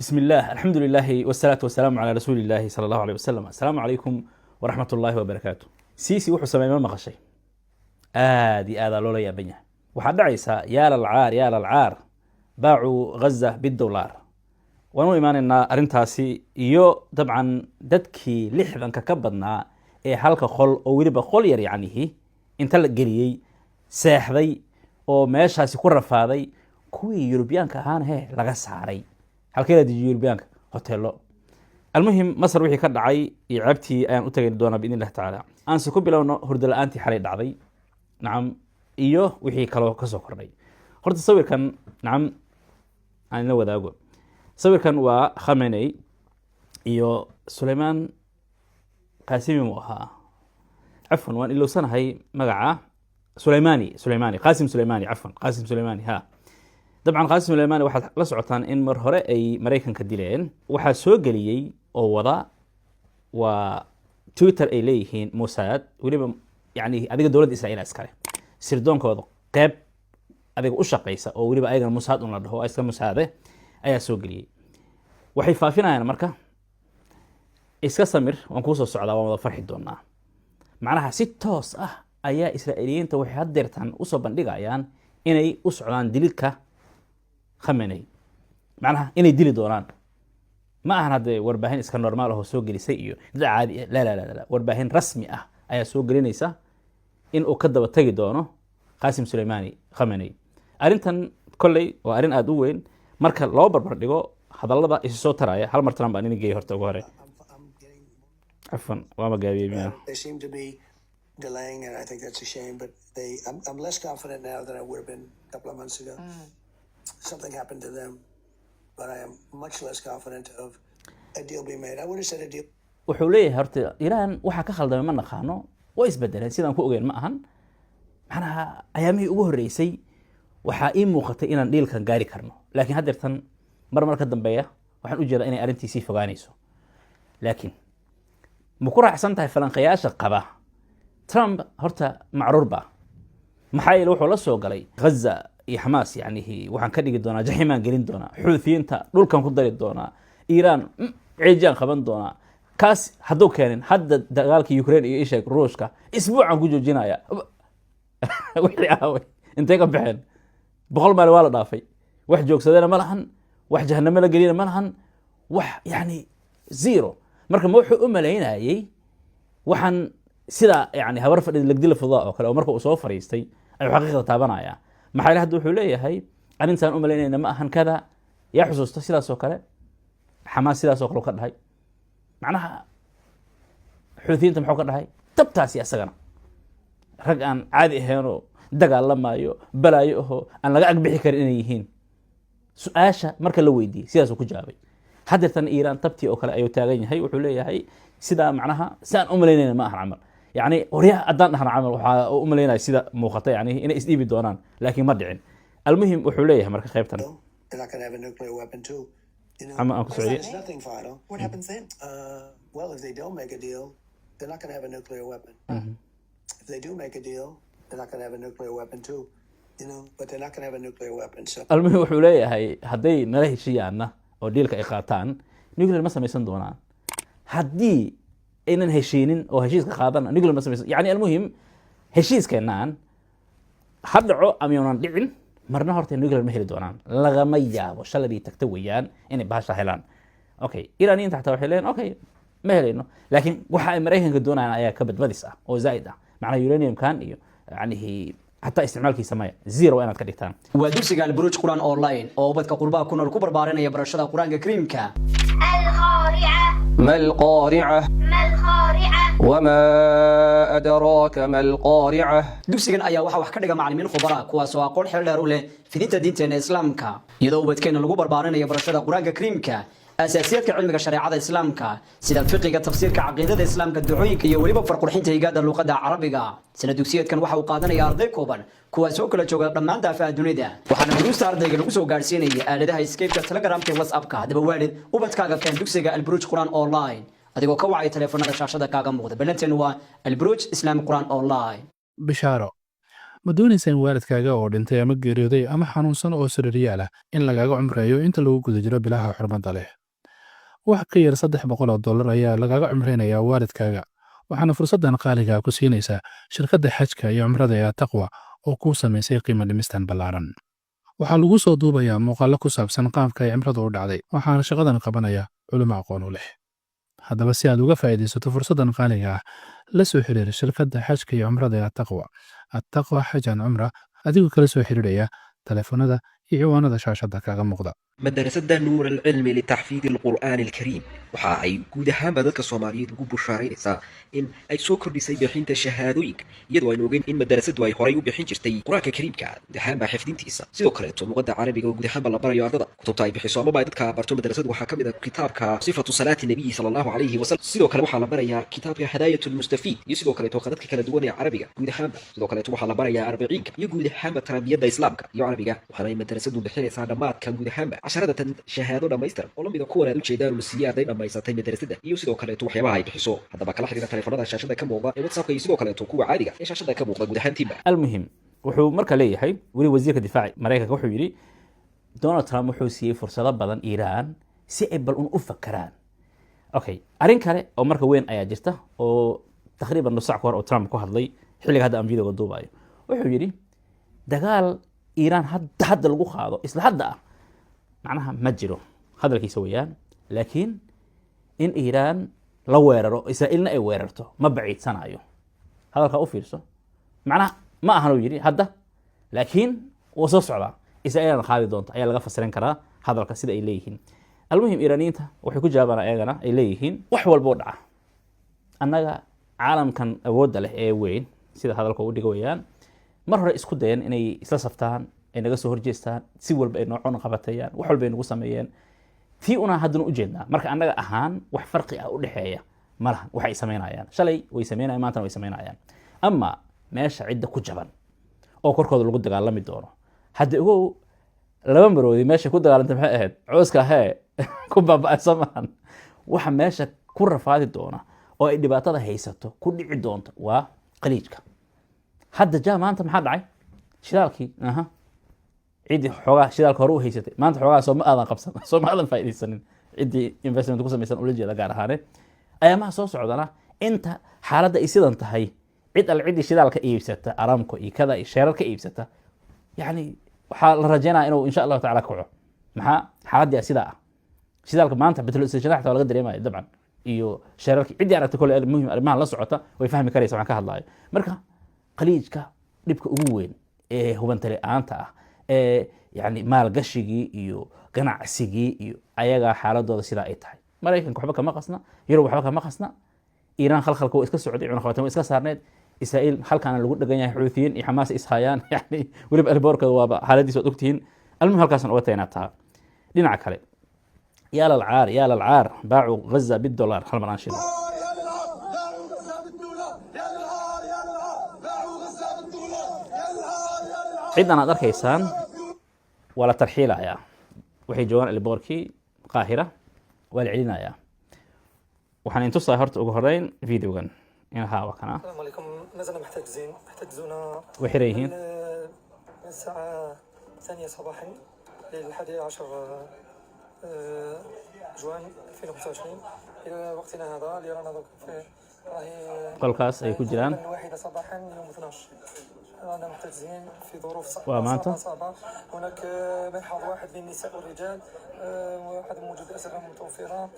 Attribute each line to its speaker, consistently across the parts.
Speaker 1: بسم الله الحمد لله والصلاة والسلام على رسول الله صلى الله عليه وسلم. السلام عليكم ورحمة الله وبركاته. سيسي وحو سمي ما مقشي آدي آذا لولا يا بنيا وحد عيسى يا للعار باعوا غزة بالدولار وانو إيمان إن أرنتاسي إيو طبعا ددكي لحظا ككبدنا إيه حالك خل أو وليبا خل يريعنيه انت لقليي ساحذي أو ماشاسي كرفاذي كوي يوروبيان كهان هي لغا ساري halkee la dejiyo Yurubiyaanka hoteelo almuhim Masar wixii ka dhacay iyo cabti ayaan u tagay doona biidin Allah taala aan soo bilowno hurdo la'aantii xalay dhacday nacam iyo wixii kale oo ka soo kordhay horta sawirkan nacam aan la wadaago sawirkan waa Khamenei iyo Suleyman Qasimi muuha afwan waan ilowsanahay magaca Suleymani Qasim Suleymani ha طبعا قاسم سليماني waxaad la socotaan in mar hore ay Mareykanka dileen waxa soo galiyay oo wada waa Twitter ay leeyihiin Mossad waliba yani adiga dawladda Israa'iil askari sirdoonkooda qayb adiga u shaqeysa oo waliba ayaga Mossad una dhaho iska Mossad ayaa soo galiyay waxay faafinayaan marka iska samir waan ku soo socdaa waan wada farxi doonaa macnaha si toos ah ayaa Israa'iiliyiinta waxay hadeertan u soo bandhigayaan inay u socdaan dilka Khamenei معناها إني ديلي دوران ما أهنا هذا ورباهين إسكان نورمال هو سوق لي سيء لا عادي لا ورباهين رسمي أي سوق لي نيسا إن أكذب التجي دونه قاسم سليماني خامنئي أرنتن كلي وأرن أدوين مركل لو بربردقو هذا الله ده إيش صوت ترايا هل مرتنا بأني جاي هرتو غوري عفوا وما جاي بيا
Speaker 2: They seem to be delaying and I think that's a shame but I'm less confident now than I would have been a couple of months ago. Something happened to them, but I am much less confident of a deal being made. I would have said a deal.
Speaker 1: wuxuu leeyahay horta Iran waxa ka khaldamay ma naqaano way isbedeleen sidaan ku ogeyn ma ahan macnaha ayaamihii ugu horeysay waxa ii muuqatay inaan dhiilkan gaari karno laakiin hadeertan marka dambeeya waxaan u jeedaa inay arintiisii fogaanayso laakiin ma ku raacsan tahay falanqayaasha qaba Trump horta macruurba maxay wuxuu la soo galay Gaza iyo Hamas yani waxaan ka dhigi doonaa jahimaan gelin doonaa xuuthiyiinta dhulkan ku dari doonaa Iran ciidan qaban doonaa kaas haduu keenin hadda dagaalka Ukraine iyo Ishaaq Ruushka isbuucan ku joojinaya wixii aaway intee ka baxeen boqol maal waa la dhaafay wax joogsadana ma lahan wax jahannamo la gelina ma lahan wax yani zero marka ma wuxuu u maleynayay waxaan sida yani habar fadhid lagdil fudaa oo kale oo marka uu soo fariistay ay xaqiiqada taabanaya maxay hadda wuxuu leeyahay arintan u maleynayna ma ahan kada yaa xusuusta sidaas oo kale Hamas sidaas oo kale ka dhahay macnaha xuuthiyiinta maxuu ka dhahay tabtaasi asagana rag aan caadi ahayn oo dagaalamayo balaayo oo aan laga agbixi karin inay yihiin su'aasha marka la weydiiyay sidaas uu ku jawaabay hadeertan Iran tabtii oo kale ayuu taagan yahay wuxuu leeyahay sida macnaha saan u maleynayna ma ahan amal يعني وريها أدان نحن عمل وأملينا سيدا موقتا يعني إن إسدي بدونان لكن ما دعين المهم وحوليه مركز خيبتنا.
Speaker 2: They're not going to have a nuclear weapon too. You know,
Speaker 1: أما أنكو سعودية.
Speaker 2: it's nothing final.
Speaker 3: What happens then?
Speaker 2: Well, if they don't make a deal, they're not going to have a nuclear weapon. If they do make a deal, they're not going to have a nuclear weapon too. You know, but they're not going to have a nuclear weapon. So.
Speaker 1: المهم وحوليه هاي هدي نلاقي شيء عنا أو ديل كإقاطان نيوكلير مثلا يسون دونان هدي إنن هشينين أو هشيس كخاطن نقول مثلا يعني المهم هشيس كنان حدعوا أميونان دعين مرنا هرتين نقول المهل دونان لغمية وشلبي تكتويان إن بهاش هلان أوكي إيرانيين تحت وحلين أوكي مهلينه لكن وحا أمريكان قدونا أنا كبد بديسة أو زايدة معناه يورانيوم كان يعني هي حتى استعمالك سماية زيرو أنا تكديتان
Speaker 4: ودرسك البروج قرآن أونلاين أو بدك قربا كنا الكبر بارنا يا برشة قرآن كريم كا
Speaker 5: القارعة
Speaker 6: ما القارعة وما أدراك ما القارعة
Speaker 4: dugsigan ayaa waxa wax ka dhiga macallimiin khubara kuwaas oo aqoon xeel dheer u leh fidinta diinteena islaamka iyadoo ubadkeena lagu barbaarinayo barashada quraanka kariimka asaasiyadka cilmiga shariicada islaamka sida fiqiga tafsiirka aqeedada islaamka ducooyinka iyo waliba farqurxinta higaada luqadda carabiga sida dugsiyadkan waxa uu qaadanayaa arday kooban kuwaas oo kala jooga dhammaan daafaha dunida waxaana duruusta ardayga lagu soo gaarsiinayay aaladaha Skype-ka Telegram-ka WhatsApp-ka hadaba waalid ubadkaaga keen dugsiga Al-Buruj Quraan Online adigoo ka wacay telefoonada shaashada kaaga muuqda ballanteenu waa Al-Buruj Islaam Quraan Online
Speaker 7: بشارة
Speaker 3: ma doonaysaa in waalidkaaga oo dhintay ama geeriyooday ama xanuunsan oo sariiryaal ah in lagaaga cumreeyo inta lagu guda jiro bilaha xurmadda leh wax ka yar $300 ayaa lagaaga cumreynayaa waalidkaaga waxaana fursaddan qaaliga ku siinaysaa shirkadda xajka iyo cumrada ee taqwa oo kuu samaysay qiimo dhimistan ballaaran waxaa lagu soo duubayaa muuqaallo ku saabsan qaabka ay cimradu u dhacday waxaana shaqadan qabanaya culimo aqoon u leh haddaba si aad uga faa'iidaysato fursaddan qaaliga ah la soo xiriir shirkadda xajka iyo cumrada ee taqwa attaqwa xajan cumra adigoo kala soo xiriiraya taleefanada iyo ciwaanada shaashadda kaaga muuqda
Speaker 7: مدرسة نور العلم لتحفيظ القرآن الكريم waxa ay guud ahaanba dadka Soomaaliyeed ugu bushaaraynaysaa in ay soo kordhisay bixinta shahaadooyinka iyadoo aynu ogeyn in madarasadu ay horay u bixin jirtay quraanka kariimka guud ahaanba xifdintiisa sidoo kale luqadda carabiga oo guud ahaanba la barayo ardada kutubta ay bixiso ama ay dadka barto madarasadu waxaa kamid ah kitaabka sifatu salaati nabiga sallallahu alayhi wasallam sidoo kale waxaa la barayaa kitaabka hidayatul mustafiid iyo sidoo kale dadka kala duwan ee carabiga guud ahaanba sidoo kale waxaa la barayaa arbaciinka iyo guud ahaanba tarbiyada islaamka iyo carabiga waxaana ay madarasadu bixinaysaa dhamaadka guud ahaanba casharada shahaado dhamaystiran oo lamid ah kuwan aad u jeedaan lusiyaaday dhamaysatay madrasada iyo sidoo kale waxyaabaha ay bixiso hadaba kala xiriira taleefanada shaashada ka muuqda ee WhatsApp iyo sidoo kale kuwa caadiga ee shaashada ka muuqda guud ahaantiiba
Speaker 1: المهم wuxuu marka leeyahay wali wasiirka difaaca Mareykanka wuxuu yiri Donald Trump wuxuu siiyay fursado badan Iran si ay bal u fakaraan okay arin kale oo marka weyn ayaa jirta oo taqriiban nus saac ka hor oo Trump ku hadlay xilliga hadda aan video duubayo wuxuu yiri dagaal Iran hadda lagu qaado isla hadda macnaha ma jiro hadalkiisa weeyaan laakiin in Iran la weeraro Israa'iilna ay weerarto ma baciidsanayo hadalka u fiirso macnaha ma ahan yiri hadda laakiin wuu soo socdaa Israa'iilna qaadi doonto ayaa laga fasirin karaa hadalka sida ay leeyihiin almuhim Iraniinta waxay ku jawaabaan ayagana ay leeyihiin wax walba oo dhaca annaga caalamkan awoodda leh ee weyn sida hadalka u dhigo weeyaan mar hore isku dayeen inay isla saftaan ay naga soo horjeestaan si walba ay noocon qabatayaan wax walba ay nagu sameeyeen tii una haddana u jeednaa marka annaga ahaan wax farqi ah u dhaxeeya malahan waxay sameynayaan shalay way sameynayaan maanta way sameynayaan ama meesha cidda ku jaban oo korkooda lagu dagaalami doono hadda ugu laba maroodi meesha ku dagaalantay maxay ahayd cooska hee ku baaba'aysamaan waxa meesha ku rafaadi doona oo ay dhibaatada haysato ku dhici doonto waa qaliijka hadda jaa maanta maxaa dhacay shidaalkii عيدي حوجا شيء الكهرو هي ستة ما أنت حوجا سوما هذا قبض سوما هذا فايدة سنين عيدي investment تقول سميسان أولي جل جاره هذا أيام ما صوص عدنا أنت حالة إيسيد أنت هاي عيد العيد شيء ذلك إيه ستة أرامكو إيه كذا الشارك إيه ستة يعني حال رجينا إنه إن شاء الله تعالى كوع مها حالة دي أسيدة شيء ذلك ما أنت بتلوس الجناح ولا قدر ما طبعا إيو شارك عيدي أنا تقول المهم ما الله صعته ويفهم كريس مع كهالله مركها قليج كه نبكي أقوين إيه هو أنت أنت يعني maal gashigii iyo ganacsigii iyo ayaga xaaladooda sida ay tahay Mareykanka waxba kama qasna Yurub waxba kama qasna Iran khalkhalka iska socday cunaq qabatay iska saarneed Israa'iil halkaan lagu dhagan yahay Xuuthiyiin iyo Xamaas ishayaan yani waliba alboorka waa xaaladiisa ogtihiin almuhim halkaas oo watayna taa dhinaca kale يا للعار باعوا غزة بالدولار hal mar aan shilo عندنا aad arkaysaan wala tarxiilaya waxay joogan alboorkii qaahira wala celinaya waxaan intu soo horta ugu horeyn videogan in haa wakana
Speaker 8: السلام عليكم مازال محتجزونا
Speaker 1: وحريهين
Speaker 8: الساعة 2 صباحا للحادي عشر جوان 2025 إلى وقتنا هذا اللي رانا في
Speaker 1: قلقاس أي كجران
Speaker 8: الواحدة صباحا يوم 12 رانا محتجزين في ظروف
Speaker 1: صعبة
Speaker 8: هناك ملحظ واحد للنساء والرجال وعدم وجود أسرة متوفرة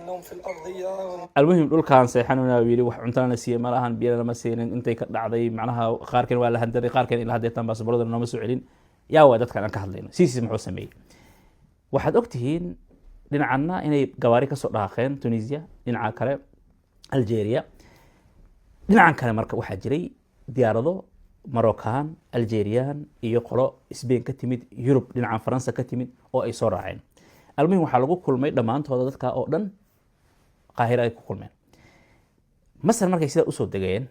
Speaker 8: النوم في الأرضية
Speaker 1: المهم دول كان سيحنونا ويلي wax cuntada nasiye malahan biyana ma siinin intay ka dhacday macnaha qaarkan waa la handaray qaarkan ilaa hadeetan baas baradana nama soo celin yaa waa dadkan aan ka hadlayno siisi muxuu sameeyay waxaad ogtihiin dhinacana inay gawaari ka soo dhaaqeen Tunisia dhinaca kale Algeria dhinacan kale marka waxa jiray diyaarado Moroccan Algerian iyo qolo Spain ka timid Europe dhinaca Faransa ka timid oo ay soo raaceen المهم waxaa lagu kulmay dhamaantooda dadka oo dhan qaahira ay ku kulmeen masar markay sida u soo dageen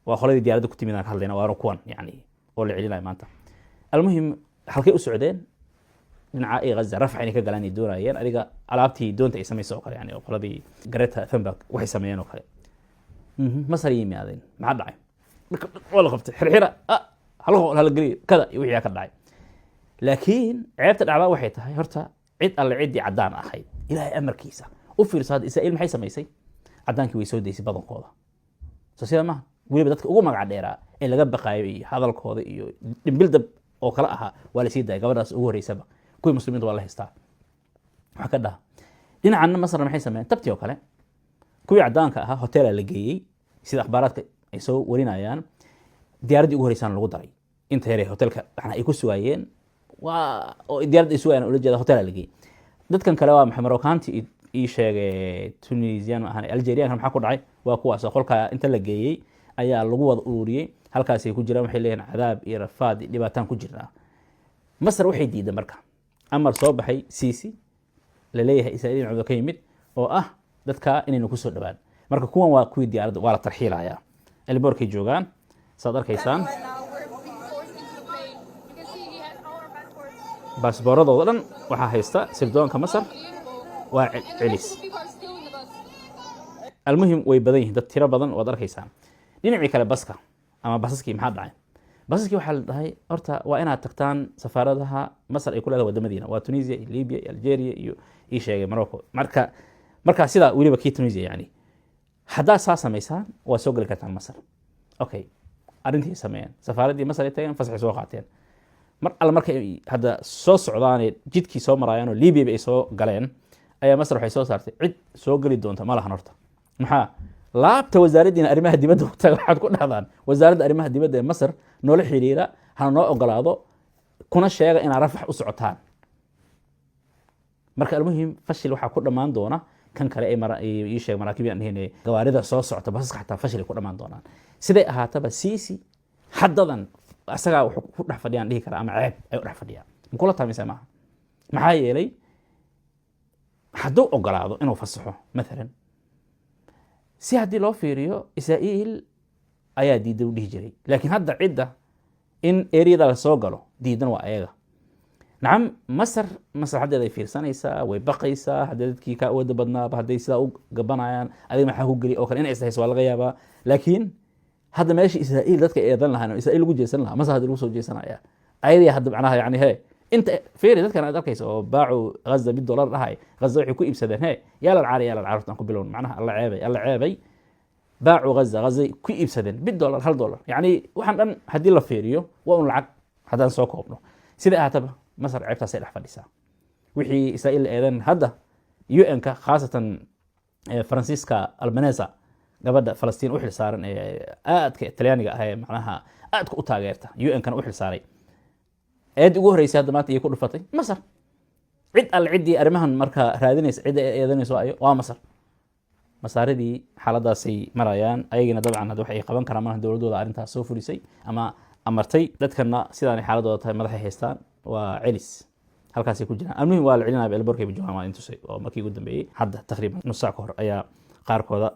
Speaker 1: waa qoladii diyaaradda ku timid aan hadlayna waa kuwan yani oo la celinay maanta المهم halkay u socdeen dhinaca ay Gaza rafع inay ka galaan doonayeen adiga alaabtii doonta ay sameeyso kale yani qoladii Greta Thunberg waxay sameeyeen oo kale masar yimaadeen maxaa dhacay wala qabtay xirxira hal geli kada iyo wixii ka dhacay laakiin ceebta dhacdaa waxay tahay horta cid alle ciddii caddaan ahayd ilaahay amarkiisa u fiirso hadda israa'iil maxay samaysay caddaankii way soo deysay badankooda soo sida maaha weliba dadka ugu magac dheeraa ee laga baqaayo iyo hadalkooda iyo dhimbildab oo kale ahaa waa la sii daayay gabadhaas ugu horreysaba kuwii muslimiinta waa la haystaa waxaa ka dhaha dhinacanna masar maxay sameeyeen tabtii oo kale kuwii caddaanka ahaa hoteela la geeyey sida akhbaaraadka ay soo warinayaan diyaaraddii ugu horreysaan lagu daray inta yare hotelka waxna ay ku sugaayeen waa oo diyaaradda ay sugayaan ula jeeda hoteela la geeyey dadkan kale waa maxay marookaanti ii sheegay tunisian ahaan algerianka maxaa ku dhacay waa kuwaas qolka inta la geeyey ayaa lagu wada ururiyey halkaasay ku jiraan waxay leeyihiin cadaab iyo rafaad iyo dhibaataan ku jirnaa masar waxay diiday marka amar soo baxay siisi la leeyahay israa'iil cudurka ka yimid oo ah dadka inaynu ku soo dhawaan marka kuwan waa kuwii diyaaradda waa la tarxiilayaa elboorkay joogaan saad arkaysaan baasbooradooda dhan waxaa haysta sirdoonka masar waa celis almuhim way badan yihiin dad tiro badan waad arkaysaan dhinacii kale baska ama basaskii maxaa dhacay basaskii waxaa la dhahay horta waa inaad tagtaan safaaradaha masar ay ku leedahay wadamadiina waa tunisia iyo libya iyo algeria iyo ii sheegay morocco markaa sidaa weliba kii tunisia yani haddaad saa samaysaan waa soo geli kartaan masar okay arrintii sameeyeen safaaraddii masar ay tageen fasaxay soo qaateen mar alle markay hadda soo socdaanee jidkii soo maraayaan oo libyaba ay soo galeen ayaa masar waxay soo saartay cid soo geli doonta ma lahan horta maxaa laabta wasaaraddiina arrimaha dibadda ku taga waxaad ku dhahdaan wasaaradda arrimaha dibadda ee masar noola xiriira hana noo ogolaado kuna sheega inaad rafax u socotaan marka almuhim fashil waxaa ku dhammaan doona kan kale ii sheeg maraakibi aan dhihin gawaarida soo socota basaska xataa fashil ku dhammaan doonaan siday ahaataba siisi haddadan asagaa wuxuu ku dhex fadhiyaan dhihi karaa ama ceeb ay u dhex fadhiyaan makula taamaysa maaha maxaa yeelay hadduu ogolaado inuu fasaxo maalan si haddii loo fiiriyo israa'iil ayaa diidan u dhihi jiray laakiin hadda cidda in eriyada la soo galo diidan waa ayaga nacam masar maslaxadeeda ay fiirsanaysaa way baqaysaa haddii dadkii kaa awooda badnaaba hadday sidaa u gabanayaan adiga maxaa ku geli oo kale inay isdahayso waa laga yaabaa laakiin hadda meesha israa'iil dadka eedan lahaan oo israa'iil lagu jeesan lahaa masar hadii lagu soo jeesanaya ayadii hadda macnaha yani inta fiiri dadkan aad arkaysa oo baacu Gaza $100 dhahay Gaza waxay ku iibsadeen yaa la caari aan ku bilown macnaha alla ceebay baacu Gaza ku iibsadeen $1 $1 yani waxaan dhan hadii la fiiriyo waa un lacag hadaan soo koobno sida ahaataba masar ceebtaas ay dhex fadhisaa wixii israa'iil eedan hadda UN-ka khaasatan Francisca Albanese gabadha Falastiin u xil saaran ee aadka Talyaaniga ah ee macnaha aadka u taageerta UN-kan u xil saaray eed ugu horeysay hadda maanta ku dhufatay masar cid al ciddii arrimahan marka raadinaysa cid eedanayso ayo waa masar masaaridii xaaladaasay marayaan ayagina dabcan hadda waxay qaban karaan marka dowladooda arrintaas soo fulisay ama amartay dadkana sidaan xaaladooda tahay madaxay haystaan waa celis halkaasay ku jiraan almuhim waa la celinaya elborkay bujoogaan waa intusay oo markii ugu dambeeyey hadda taqriiban nus saac ka hor ayaa qaarkooda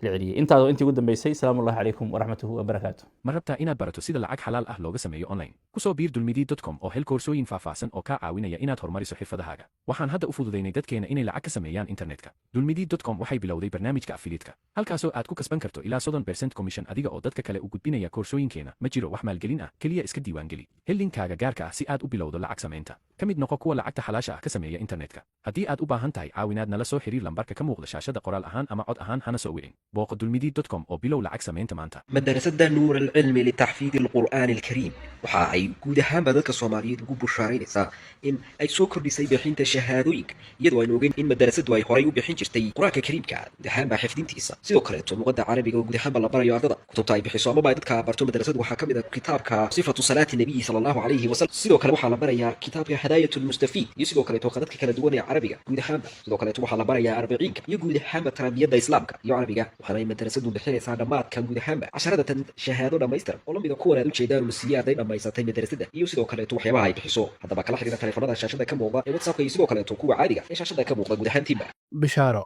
Speaker 1: لعليه انت انت قدام بيسي سلام الله عليكم ورحمته وبركاته
Speaker 9: ma rabtaa inaad barato sida lacag xalaal ah looga sameeyo online ku soo biir dulmidi.com oo hel koorsooyin faahfaahsan oo kaa caawinaya inaad horumariso xirfadahaaga waxaan hadda u fududeynay dadkeena inay lacag ka sameeyaan internetka dulmidi.com waxay bilowday barnaamijka affiliate-ka halkaasoo aad ku kasban karto ilaa 30% commission adiga oo dadka kale u gudbinaya koorsooyinkeena ma jiro wax maalgelin ah kaliya iska diiwaangeli hel linkaaga gaarka ah si aad u bilowdo lacag samaynta ka mid noqo kuwa lacagta xalaasha ah ka sameeya internetka haddii aad u baahan tahay caawinaad nala soo xiriir lambarka ka muuqda shaashada qoraal ahaan ama cod ahaan hana soo wicin booqo dulmidi.com oo bilow lacag samaynta maanta
Speaker 7: madarasada nuur alcilmi litaxfiid alqur'aan alkariim waxa ay guud ahaanba dadka soomaaliyeed ugu bushaaraynaysaa in ay soo kordhisay bixinta shahaadooyinka iyadoo aynu ogeyn in madarasadu ay horay u bixin jirtay qur-aanka kariimka guud ahaanba xifdintiisa sidoo kaleeto luqadda carabiga oo guud ahaanba la barayo ardada kutubta ay bixiso amaba ay dadka barto madarasadu waxaa ka mid ah kitaabka sifatu salaati nabiyi sala allahu calayhi wasalam sidoo kale waxaa la barayaa kitaabka hidaayatu lmustafiid iyo sidoo kaleeto qadadka kala duwan ee carabiga guud ahaanba sidoo kaleeto waxaa la barayaa arbiciinka iyo guud ahaanba tarbiyadda islaamka iyo carabiga waxaana ay madarasadu bixinaysaa dhammaadka guud ahaanba casharadatan shahaado dhammaystiran oo lamida kuwan aad u jeedaan la siiyay arday dhammaysatay madarasada iyo sidoo kaleeto waxyaabaha ay bixiso haddaba kala xiriira taleefanada shaashada ka muuqda ee whatsappka iyo sidoo kaleeto kuwa caadiga ee shaashada ka muuqda guud ahaantiinba
Speaker 3: bishaaro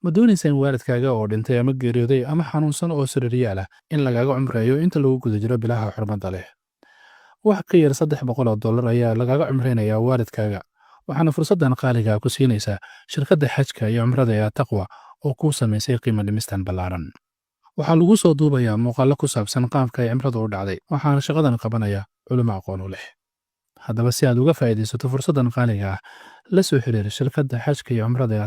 Speaker 3: ma doonaysa in waalidkaaga oo dhintay ama geeriyooday ama xanuunsan oo sariiryaal ah in lagaaga cumreeyo inta lagu guda jiro bilaha xurmada leh wax ka yar $300 ayaa lagaaga cumreynayaa waalidkaaga waxaana fursaddan qaaliga ku siinaysaa shirkadda xajka iyo cumrada ee taqwa oo kuu samaysay qiimo dhimistan ballaaran waxaa lagu soo duubayaa muuqaallo ku saabsan qaabka ay cimradu u dhacday waxaana shaqadan qabanaya culimo aqoon u leh haddaba si aad uga faa'iidaysato fursaddan qaaliga ah la soo xiriir shirkadda xajka iyo cumrada ee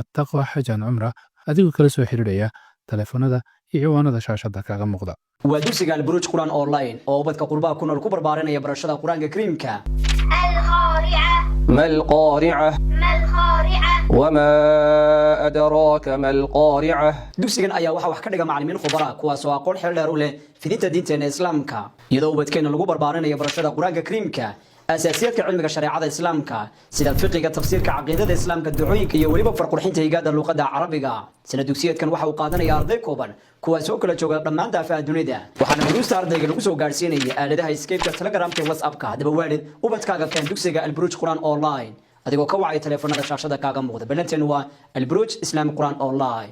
Speaker 3: attaqwa xajan cumra adigoo kala soo xiriiraya taleefanada iyo ciwaanada shaashadda kaaga muuqda
Speaker 4: waa dugsiga alburuuj quraan online oo ubadka qurbaha ku nool ku barbaarinaya barashada quraanka kariimka
Speaker 6: ما القارعة وما أدراك ما القارعة
Speaker 4: dugsigan ayaa waxa wax ka dhiga macallimiin khubara kuwaas oo aqoon xeel dheer u leh fidinta diinteena islaamka iyadoo ubadkeena lagu barbaarinaya barashada quraanka kariimka أساسيات علم الشريعة الإسلامك سيد الفقه تفسير كعقيدة الإسلام كدعوين كي وليبا فرق الحين تيجاد اللغة العربية سنة دوكسيات كان واحد وقادنا يا أرضي كوبان كوا سوق كلا شغل لما أنت في الدنيا ده وحنا بروس أرضي كانوا سوق جالسيني آلة ده سكيب كتلقرام في واتساب كا ده بوالد وبتكاغا كان دوكسيجا البروج قرآن أونلاين هذا هو كوعي تلفون هذا الشاشة ده كاغا مغدا بلنتين هو البروج إسلام قرآن أونلاين